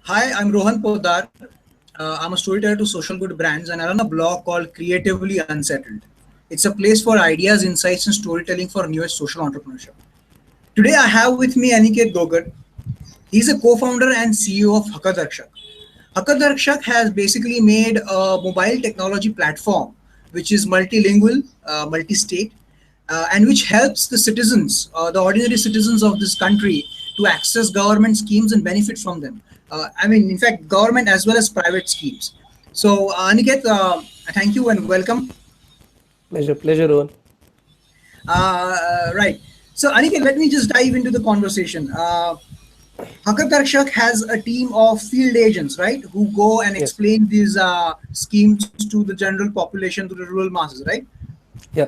Hi, I'm Rohan Podar. I'm a storyteller to social good brands and I run a blog called Creatively Unsettled. It's a place for ideas, insights, and storytelling for newest social entrepreneurship. Today, I have with me Aniket Doegar. He's a co founder and CEO of Haqdarshak. Haqdarshak has basically made a mobile technology platform which is multilingual, multi state, and which helps the citizens, the ordinary citizens of this country, to access government schemes and benefit from them. In fact, government as well as private schemes. So, Aniket, thank you and welcome. Pleasure, Rohan. Right. So, Aniket, let me just dive into the conversation. Haqdarshak has a team of field agents, right, who go and Yes. explain these schemes to the general population, to the rural masses, right? Yeah.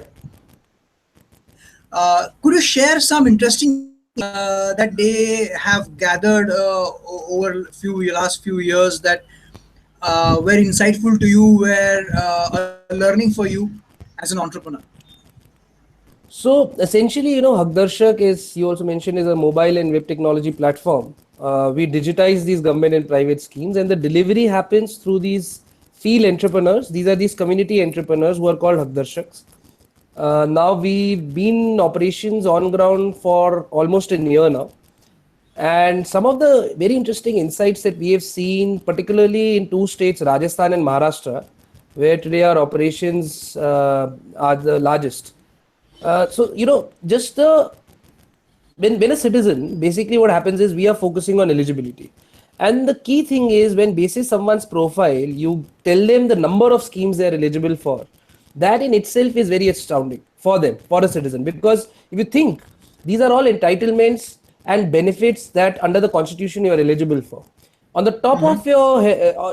Could you share some interesting insights that they have gathered over last few years that were insightful to you, were a learning for you as an entrepreneur? So essentially, Haqdarshak is, you also mentioned, is a mobile and web technology platform. We digitize these government and private schemes, and the delivery happens through these field entrepreneurs. These are these community entrepreneurs who are called Haqdarshaks. Now we've been in operations on ground for almost a year now. And some of the very interesting insights that we have seen, particularly in two states, Rajasthan and Maharashtra, where today our operations are the largest. Just the when a citizen, basically what happens is we are focusing on eligibility. And the key thing is when basis someone's profile, you tell them the number of schemes they are eligible for. That in itself is very astounding for them, for a citizen. Because if you think, these are all entitlements and benefits that under the constitution you are eligible for. On the top of your,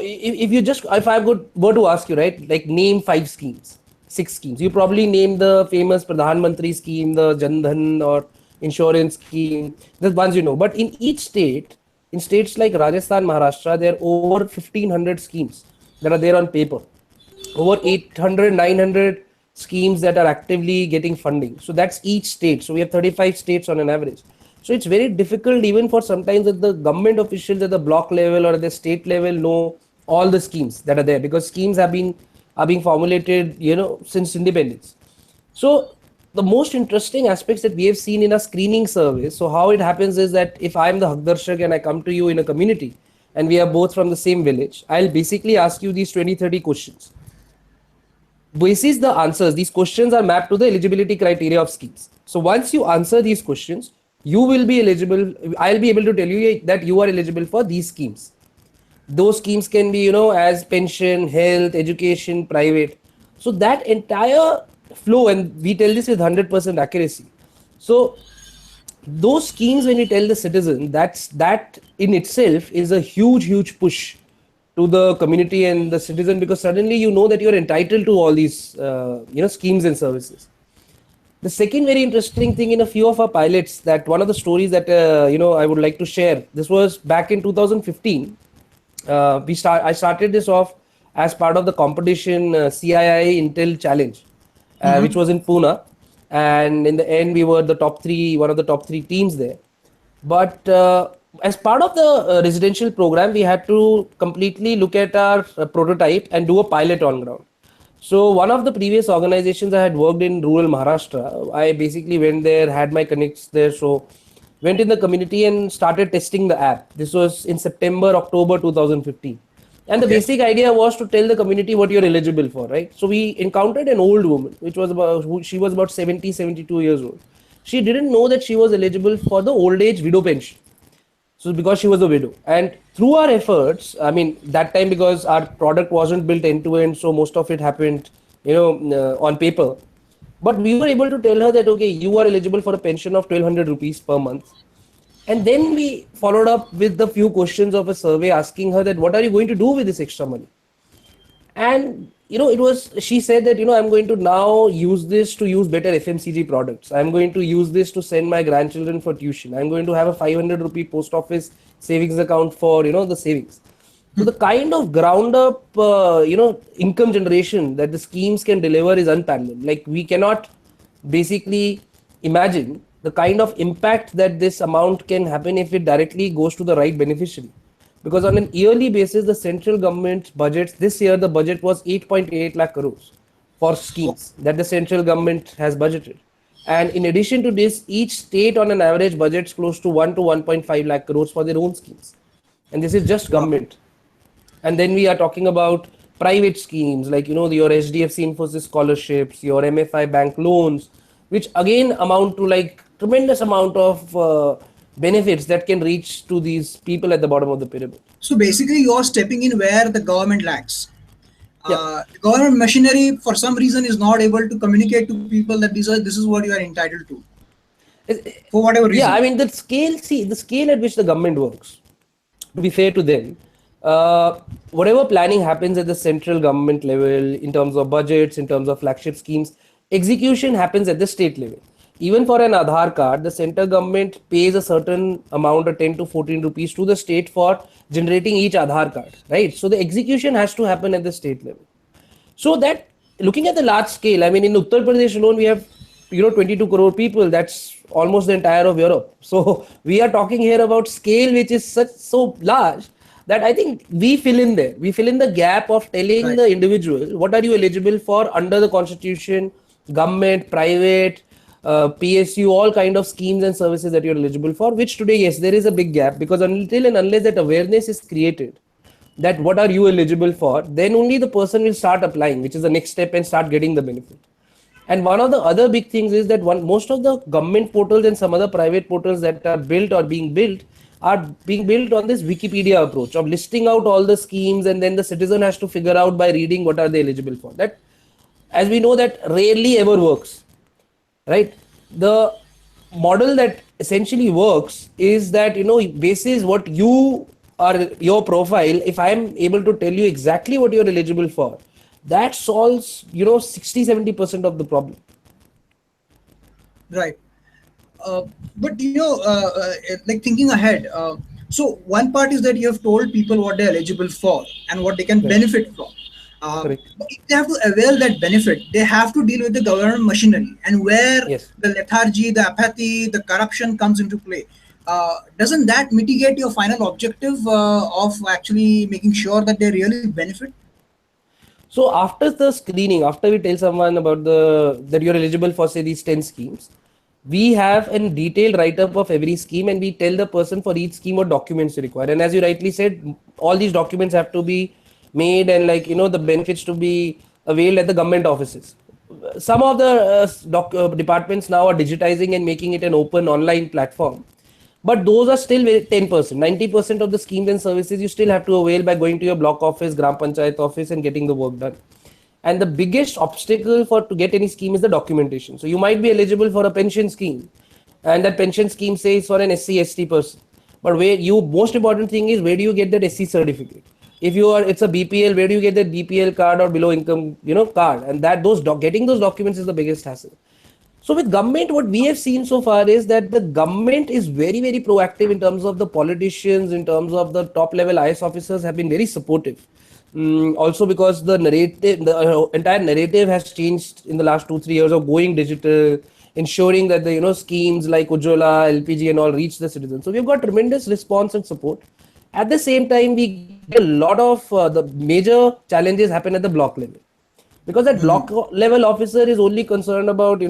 if you just, if I were to ask you, right, like name five schemes, six schemes, you probably name the famous Pradhan Mantri scheme, the Jan Dhan or insurance scheme, the ones you know. But in each state, in states like Rajasthan, Maharashtra, there are over 1500 schemes that are there on paper, over 800, 900 schemes that are actively getting funding. So that's each state. So we have 35 states on an average. So it's very difficult even for sometimes that the government officials at the block level or at the state level know all the schemes that are there, because schemes are being formulated, since independence. So the most interesting aspects that we have seen in a screening service. So how it happens is that if I'm the Haqdarshak and I come to you in a community and we are both from the same village, I'll basically ask you these 20, 30 questions. Basis the answers, these questions are mapped to the eligibility criteria of schemes. So once you answer these questions, you will be eligible. I'll be able to tell you that you are eligible for these schemes. Those schemes can be, as pension, health, education, private. So that entire flow, and we tell this with 100% accuracy. So those schemes, when you tell the citizen, that in itself is a huge push to the community and the citizen, because suddenly you know that you're entitled to all these schemes and services. The second very interesting thing in a few of our pilots, that one of the stories that I would like to share, this was back in 2015. I started this off as part of the competition, CII Intel Challenge, which was in Pune, and in the end we were the top three, one of the top three teams there. But as part of the residential program, we had to completely look at our prototype and do a pilot on ground. So one of the previous organizations I had worked in rural Maharashtra, I basically went there, had my connects there. So went in the community and started testing the app. This was in September, October 2015. And the Okay. basic idea was to tell the community what you're eligible for, right? So we encountered an old woman, which was she was about 70, 72 years old. She didn't know that she was eligible for the old age widow pension. So because she was a widow, and through our efforts, I mean, that time, because our product wasn't built end to end, so most of it happened, on paper. But we were able to tell her that, okay, you are eligible for a pension of 1200 rupees per month. And then we followed up with the few questions of a survey asking her that what are you going to do with this extra money? And it was, she said that, I'm going to now use this to use better FMCG products. I'm going to use this to send my grandchildren for tuition. I'm going to have a 500 rupee post office savings account for, the savings. So the kind of ground up, income generation that the schemes can deliver is unparalleled. Like, we cannot basically imagine the kind of impact that this amount can happen if it directly goes to the right beneficiary. because on an yearly basis, the central government budgets, this year the budget was 8.8 lakh crores for schemes that the central government has budgeted. And in addition to this, each state on an average budgets close to 1 to 1.5 lakh crores for their own schemes. And this is just Wow. government. And then we are talking about private schemes like, your HDFC Infosys scholarships, your MFI bank loans, which again amount to like tremendous amount of benefits that can reach to these people at the bottom of the pyramid. So basically, you're stepping in where the government lacks. Yeah. The government machinery, for some reason, is not able to communicate to people that this is what you are entitled to, for whatever Yeah, I reason. mean, the scale at which the government works, to be fair to them, whatever planning happens at the central government level in terms of budgets, in terms of flagship schemes, execution happens at the state level. Even for an Aadhaar card, the central government pays a certain amount of 10 to 14 rupees to the state for generating each Aadhaar card, right? So the execution has to happen at the state level. So that, looking at the large scale, I mean, in Uttar Pradesh alone, we have 22 crore people. That's almost the entire of Europe. So we are talking here about scale which is such so large that I think we fill in there. We fill in the gap of telling Right. the individual what are you eligible for under the constitution, government, private, PSU, all kind of schemes and services that you're eligible for. Which today, yes, there is a big gap, because until and unless that awareness is created, that what are you eligible for, then only the person will start applying, which is the next step, and start getting the benefit. And one of the other big things is that most of the government portals and some other private portals that are built or are being built on this Wikipedia approach of listing out all the schemes, and then the citizen has to figure out by reading what are they eligible for. That, as we know, that rarely ever works, right? The model that essentially works is that, basis what you are, your profile, if I am able to tell you exactly what you're eligible for, that solves 60-70% of the problem. Right. Uh, but like thinking ahead, so one part is that you have told people what they're eligible for and what they can Right. benefit from. Correct. But if they have to avail that benefit, they have to deal with the government machinery, and where Yes. the lethargy, the apathy, the corruption comes into play. Doesn't that mitigate your final objective of actually making sure that they really benefit? So after the screening, after we tell someone about the that you're eligible for say these 10 schemes, we have a detailed write-up of every scheme, and we tell the person for each scheme what documents you require. And as you rightly said, all these documents have to be made, and like the benefits to be availed at the government offices. Some of the departments now are digitizing and making it an open online platform, but those are still 10%. 90% of the schemes and services you still have to avail by going to your block office, gram panchayat office, and getting the work done. And the biggest obstacle for to get any scheme is the documentation. So you might be eligible for a pension scheme, and that pension scheme says for an SC/ST person, but where you, most important thing is, where do you get that SC certificate? If you are, it's a BPL, where do you get that BPL card or below income card? And that getting those documents is the biggest hassle. So with government, what we have seen so far is that the government is very, very proactive in terms of the politicians, in terms of the top level IS officers have been very supportive. Also because the narrative, the entire narrative has changed in the last 2-3 years of going digital, ensuring that the schemes like Ujjwala, LPG and all reach the citizens. So we've got tremendous response and support. At the same time, we get a lot of the major challenges happen at the block level, because that block level officer is only concerned about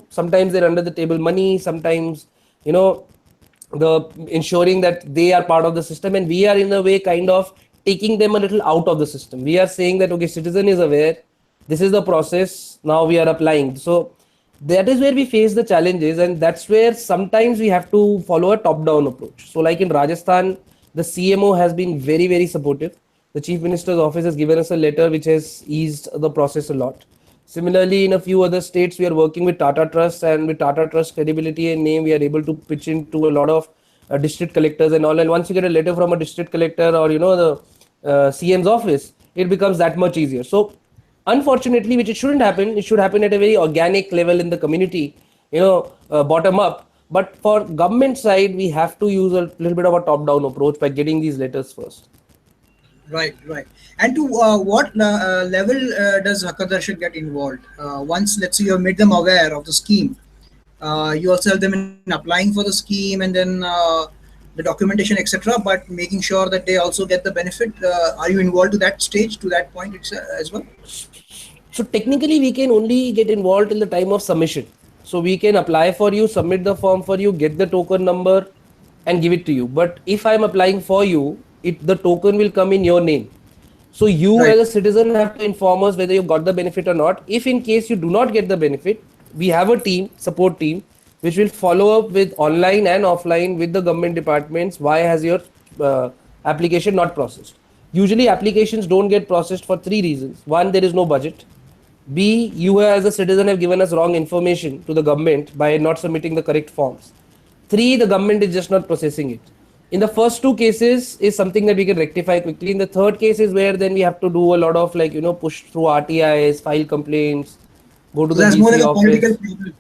sometimes they're under the table money, sometimes the ensuring that they are part of the system, and we are in a way kind of taking them a little out of the system. We are saying that okay, citizen is aware, this is the process, now we are applying. So that is where we face the challenges, and that's where sometimes we have to follow a top down approach. So like in Rajasthan, the CMO has been very, very supportive. The Chief Minister's office has given us a letter which has eased the process a lot. Similarly, in a few other states, we are working with Tata Trust, and with Tata Trust credibility and name, we are able to pitch into a lot of district collectors and all. And once you get a letter from a district collector or the CM's office, it becomes that much easier. So, unfortunately, which it shouldn't happen, it should happen at a very organic level in the community, bottom up. But for government side, we have to use a little bit of a top down approach by getting these letters first. Right, right. And to what level does Haqdarshak get involved? Once, let's say, you have made them aware of the scheme, you also help them in applying for the scheme, and then the documentation, etc., but making sure that they also get the benefit. Are you involved to that stage, to that point as well? So technically, we can only get involved till the time of submission. So we can apply for you, submit the form for you, get the token number, and give it to you. But if I'm applying for you, the token will come in your name. So you Right. as a citizen have to inform us whether you got the benefit or not. If in case you do not get the benefit, we have a team, support team, which will follow up with online and offline with the government departments. Why has your uh, application not processed? Usually applications don't get processed for three reasons. One, there is no budget. B, you as a citizen have given us wrong information to the government by not submitting the correct forms. Three, the government is just not processing it. In the first two cases is something that we can rectify quickly. In the third case is where then we have to do a lot of like, push through RTIs, file complaints, go to So the that's more DC like a political office. problem.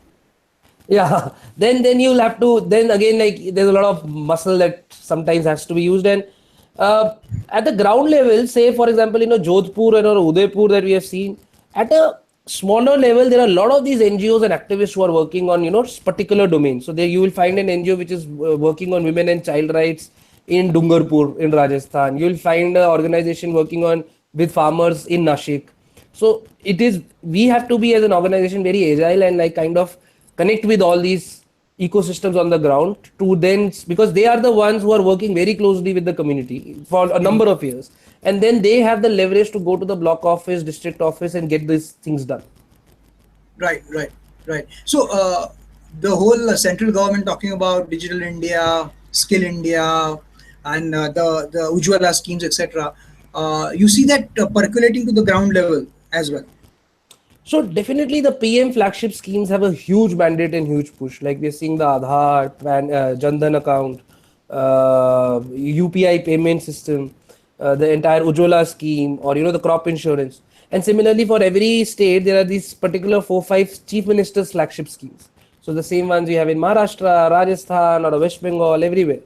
Yeah, then you'll have to, then again, like there's a lot of muscle that sometimes has to be used. And uh, at the ground level, say for example, Jodhpur and or Udaipur that we have seen, at a smaller level there are a lot of these NGOs and activists who are working on particular domains. So there you will find an NGO which is working on women and child rights in Dungarpur in Rajasthan. You will find an organization working on with farmers in Nashik. So it is, we have to be as an organization very agile and like kind of connect with all these ecosystems on the ground to then, because they are the ones who are working very closely with the community for a number of years, and then they have the leverage to go to the block office, district office, and get these things done. Right, right, right. So the whole central government talking about digital India, skill India, and the Ujjwala schemes, etc. You see that percolating to the ground level as well. So definitely the PM flagship schemes have a huge mandate and huge push. Like we're seeing the Aadhaar, Jan account, UPI payment system, the entire Ujjwala scheme, or the crop insurance. And similarly, for every state, there are these particular 4-5 chief ministers flagship schemes. So the same ones we have in Maharashtra, Rajasthan, or West Bengal, everywhere.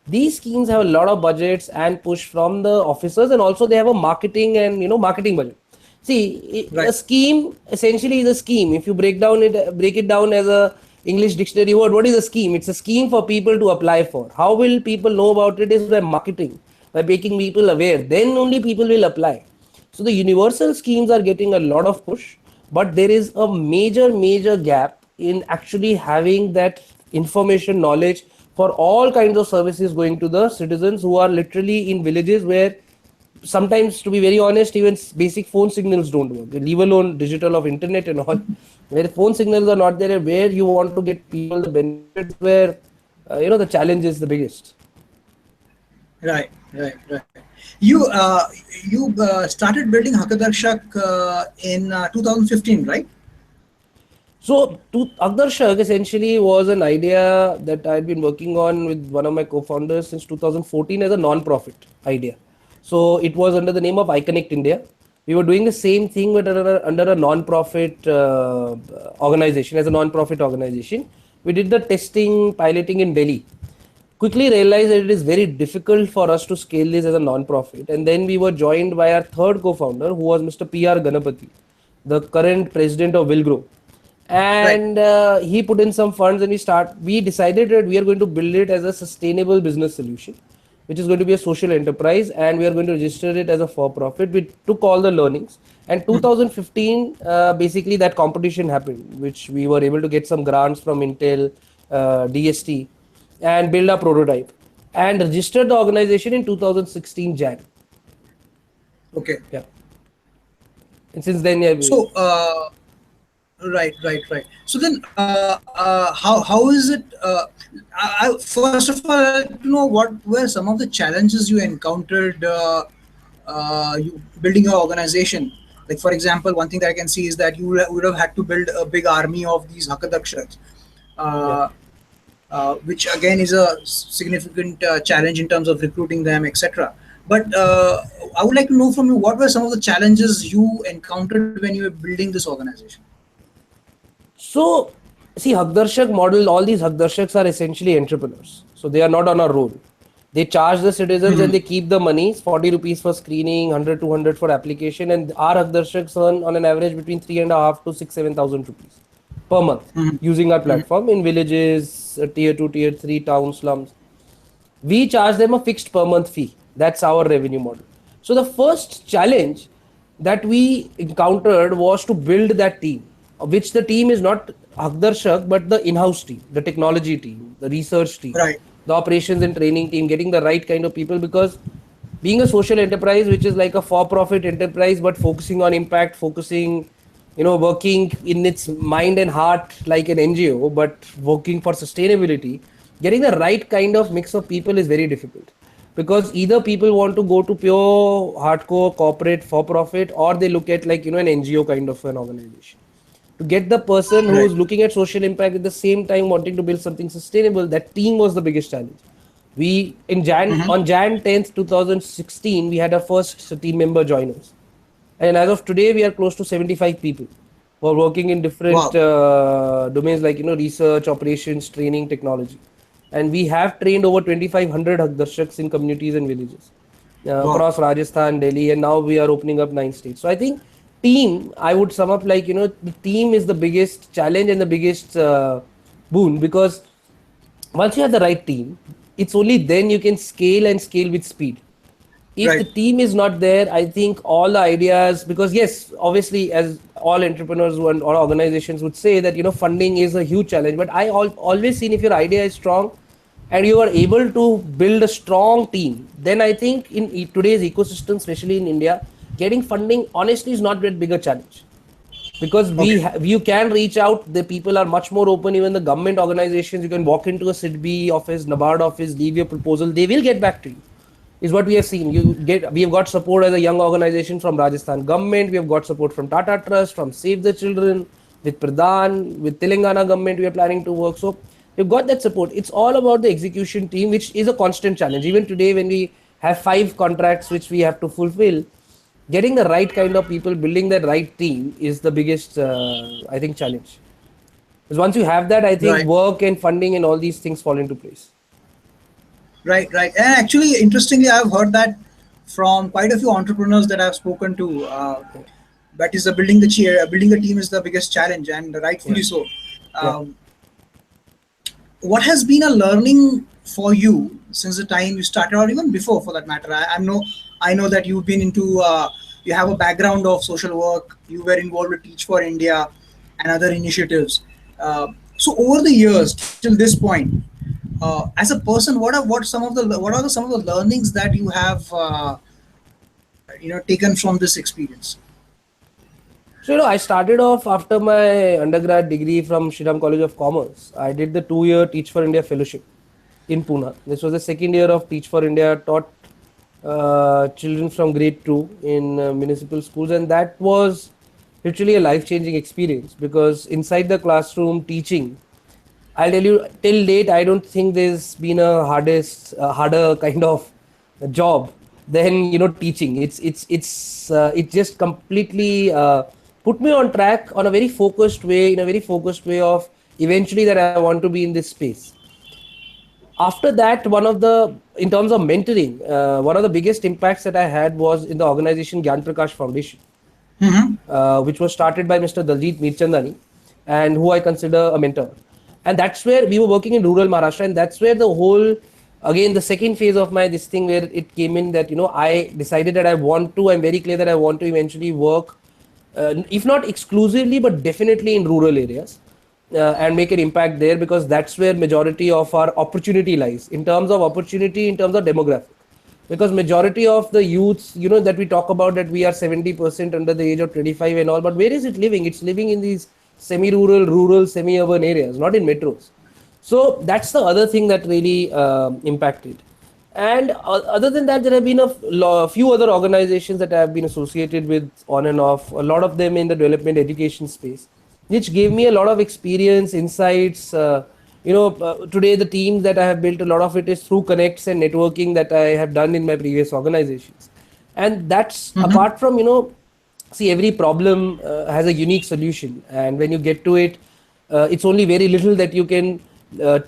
These schemes have a lot of budgets and push from the officers, and also they have a marketing and marketing budget. See, a Right. scheme essentially is a scheme. If you break it down as a English dictionary word, what is a scheme? It's a scheme for people to apply for. How will people know about it? Is by marketing, by making people aware. Then only people will apply. So the universal schemes are getting a lot of push, but there is a major gap in actually having that information knowledge for all kinds of services going to the citizens who are literally in villages where sometimes, to be very honest, even basic phone signals don't work, leave alone digital of internet and all. Where phone signals are not there, where you want to get people the benefits, where the challenge is the biggest. Right, right, right. You started building Haqdarshak in 2015, right? So, Haqdarshak essentially was an idea that I had been working on with one of my co-founders since 2014 as a non-profit idea. So, it was under the name of iConnect India. We were doing the same thing but under a non-profit organization, as a non-profit organization. We did the testing, piloting in Delhi. Quickly realized that it is very difficult for us to scale this as a non-profit. And then we were joined by our third co-founder, who was Mr. P.R. Ganapathy, the current president of Wilgrow. Right. And he put in some funds, and we decided that we are going to build it as a sustainable business solution, which is going to be a social enterprise, and we are going to register it as a for-profit. We took all the learnings, and 2015 basically that competition happened, which we were able to get some grants from Intel, DST, and build a prototype, and registered the organization in 2016 Jan. Okay. Yeah, and since then, yeah, So, right, right, right. So then, how is it? First of all, I'd like to know what were some of the challenges you encountered you building your organization. Like, for example, one thing that I can see is that you would have had to build a big army of these Hakadakshas, yeah. uh, which again is a significant challenge in terms of recruiting them, etc. But I would like to know from you what were some of the challenges you encountered when you were building this organization. So, see, Haqdarshak model, all these Haqdarshaks are essentially entrepreneurs. So, they are not on a roll. They charge the citizens and they keep the money, 40 rupees for screening, 100, 200 for application. And our Haqdarshaks earn on an average between 3.5 to 6, 7,000 rupees per month using our platform in villages, tier 2, tier 3 town slums. We charge them a fixed per month fee. That's our revenue model. So the first challenge that we encountered was to build that team, which the team is not Haqdarshak, but the in-house team, the technology team, the research team, Right. the operations and training team, getting the right kind of people. Because being a social enterprise, which is like a for-profit enterprise, but focusing on impact, focusing, working in its mind and heart like an NGO, but working for sustainability, getting the right kind of mix of people is very difficult. Because either people want to go to pure hardcore corporate for profit, or they look at like an NGO kind of an organization. To get the person who Right. is looking at social impact at the same time wanting to build something sustainable, that team was the biggest challenge. We in Jan Mm-hmm. on Jan 10th 2016, we had our first team member join us, and as of today we are close to 75 people who are working in different Wow. domains like research, operations, training, technology. And we have trained over 2500 Haqdarshaks in communities and villages Wow. across Rajasthan, Delhi, and now we are opening up 9 states. So I think team, I would sum up like the team is the biggest challenge and the biggest boon. Because once you have the right team, it's only then you can scale and scale with speed. If the Right. team is not there, I think all the ideas, because yes, obviously, as all entrepreneurs and all organizations would say that funding is a huge challenge. But I always seen, if your idea is strong and you are able to build a strong team, then I think in today's ecosystem, especially in India, getting funding honestly is not that big a challenge. Because Okay. you can reach out, the people are much more open. Even the government organizations, you can walk into a SIDBI office, NABARD office, leave your proposal, they will get back to you, is what we have seen. We have got support as a young organization from Rajasthan government, we have got support from Tata Trust, from Save the Children, with Pradhan, with Telangana government we are planning to work. So we've got that support. It's all about the execution team, which is a constant challenge. Even today, when we have 5 contracts which we have to fulfill, getting the right kind of people, building the right team is the biggest, I think, challenge. Because once you have that, I think Right. work and funding and all these things fall into place. Right. Right. And actually, interestingly, I've heard that from quite a few entrepreneurs that I've spoken to. Yeah, That is the building the chair, building a team is the biggest challenge, and yeah, rightfully so. yeah. Um, what has been a learning for you since the time you started, or even before, for that matter? I know that you've been into, you have a background of social work. You were involved with Teach for India and other initiatives. So over the years till this point, as a person, what are some of the learnings that you have taken from this experience? So, I started off after my undergrad degree from Shriram College of Commerce. I did the 2-year Teach for India fellowship in Pune. This was the second year of Teach for India, taught children from grade 2 in municipal schools. And that was literally a life changing experience, because inside the classroom teaching, I'll tell you, till date, I don't think there's been a harder kind of job than teaching. It just completely put me on track on a very focused way, in a very focused way of eventually that I want to be in this space. After that, in terms of mentoring, one of the biggest impacts that I had was in the organization Gyan Prakash Foundation, Mm-hmm. which was started by Mr. Daljit Mirchandani, and who I consider a mentor. And that's where we were working in rural Maharashtra, and that's where the whole, again, the second phase of my this thing, where it came in that I decided that I'm very clear that I want to eventually work, if not exclusively, but definitely in rural areas, and make an impact there, because that's where majority of our opportunity lies, in terms of opportunity, in terms of demographic. Because majority of the youths that we talk about, that we are 70% under the age of 25 and all, but where is it living? It's living in these semi-rural, semi-urban areas, not in metros. So that's the other thing that really impacted. And other than that, there have been a few other organizations that I have been associated with on and off, a lot of them in the development education space, which gave me a lot of experience, insights. Today the team that I have built, a lot of it is through connects and networking that I have done in my previous organizations. And that's Mm-hmm. apart from, see, every problem has a unique solution. And when you get to it, it's only very little that you can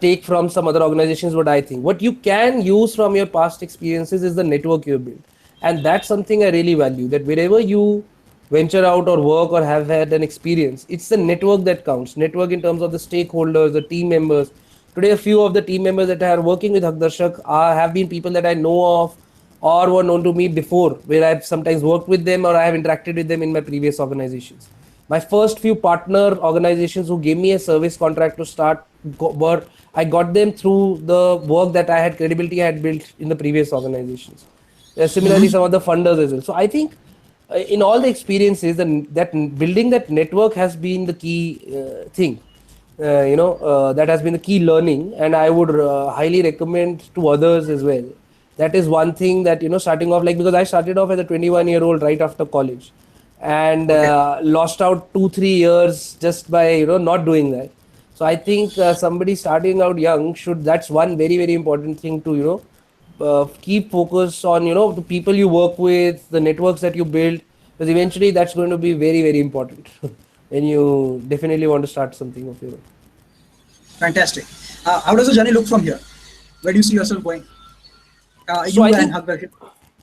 take from some other organizations. What I think, what you can use from your past experiences is the network you build. And that's something I really value, that wherever you venture out or work or have had an experience, it's the network that counts. Network in terms of the stakeholders, the team members, Today, a few of the team members that are working with Haqdarshak have been people that I know of or were known to me before, where I've sometimes worked with them or I have interacted with them in my previous organizations. My first few partner organizations who gave me a service contract to start were, I got them through the work that I had, credibility I had built in the previous organizations. Similarly, some of the funders as well. So I think in all the experiences, that building that network has been the key thing. That has been the key learning, and I would highly recommend to others as well. That is one thing that, starting off, like, because I started off as a 21-year-old right after college, and Okay. lost out 2-3 years just by not doing that. So I think somebody starting out young should, that's one very very important thing to keep focus on, the people you work with, the networks that you build, because eventually that's going to be very very important when you definitely want to start something of your own. Fantastic. How does the journey look from here? Where do you see yourself going? So I You and think, Haqdarshak.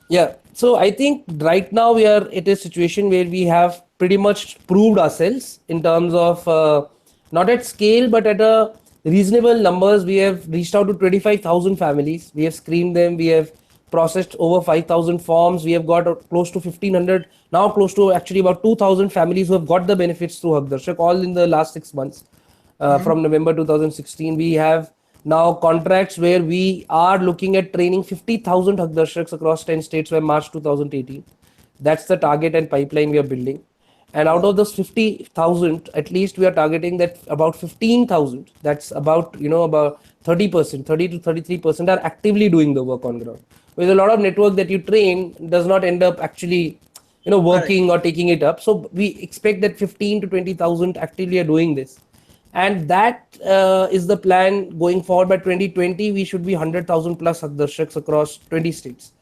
yeah. So I think right now we are at a situation where we have pretty much proved ourselves in terms of not at scale but at a reasonable numbers. We have reached out to 25,000 families. We have screened them. We have processed over 5,000 forms. We have got close to 1,500, now close to actually about 2,000 families who have got the benefits through Haqdarshak all in the last 6 months. From November 2016, we have now contracts where we are looking at training 50,000 Haqdarshaks across 10 states by March 2018. That's the target and pipeline we are building. And out Wow. of those 50,000, at least we are targeting that about 15,000, that's about, about 30%, 30 to 33% are actively doing the work on ground. With a lot of network that you train does not end up actually, Correct. working or taking it up. So we expect that 15 to 20,000 actively are doing this, and that is the plan going forward. By 2020 we should be 100,000 plus Haqdarshaks across 20 states.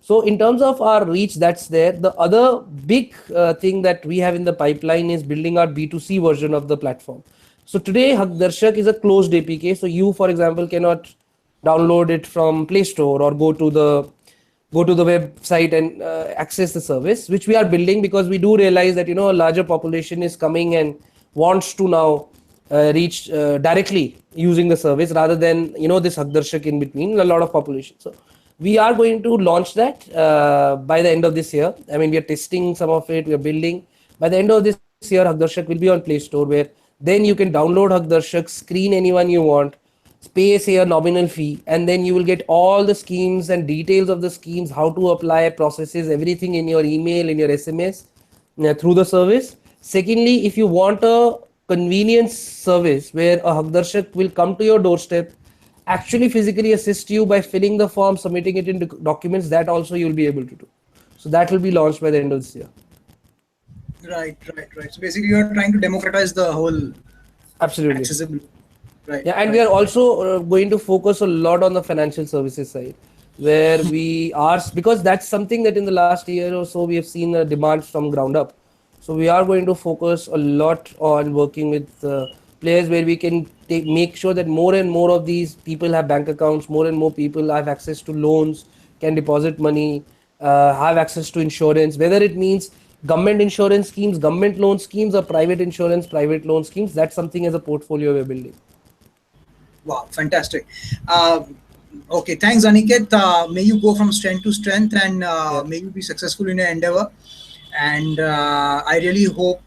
So in terms of our reach, that's there. The other big thing that we have in the pipeline is building our B2C version of the platform. So today Haqdarshak is a closed APK, so you, for example, cannot download it from Play Store or go to the website and access the service, which we are building, because we do realize that a larger population is coming and wants to now reach directly using the service rather than this Haqdarshak in between a lot of population. So we are going to launch that by the end of this year. I mean, we are testing some of it, we are building. By the end of this year, Haqdarshak will be on Play Store, where then you can download Haqdarshak, screen anyone you want, pay say a nominal fee, and then you will get all the schemes and details of the schemes, how to apply, processes, everything in your email, in your SMS, through the service. Secondly, if you want a convenience service where a Haqdarshak will come to your doorstep, actually physically assist you by filling the form, submitting it into documents, that also you'll be able to do. So that will be launched by the end of this year. Right, right, right. So basically, you are trying to democratize the whole Absolutely. accessibility. Right, Yeah, and we right, are also going to focus a lot on the financial services side, where we are, because that's something that in the last year or so we have seen a demand from ground up. So we are going to focus a lot on working with players where we can make sure that more and more of these people have bank accounts, more and more people have access to loans, can deposit money, have access to insurance, whether it means government insurance schemes, government loan schemes, or private insurance, private loan schemes. That's something as a portfolio we're building. wow, fantastic. Uh, okay, thanks, Aniket. May you go from strength to strength, and Yeah. may you be successful in your endeavor. And I really hope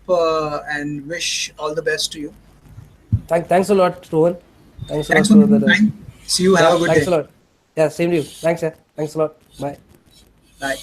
and wish all the best to you. Thanks a lot, Rohan. Thanks a Thanks lot for for making the. time. See you. Have Yeah, a good thanks day. a lot. Yeah, same to you. Thanks, yeah. Thanks a lot. Bye. Bye.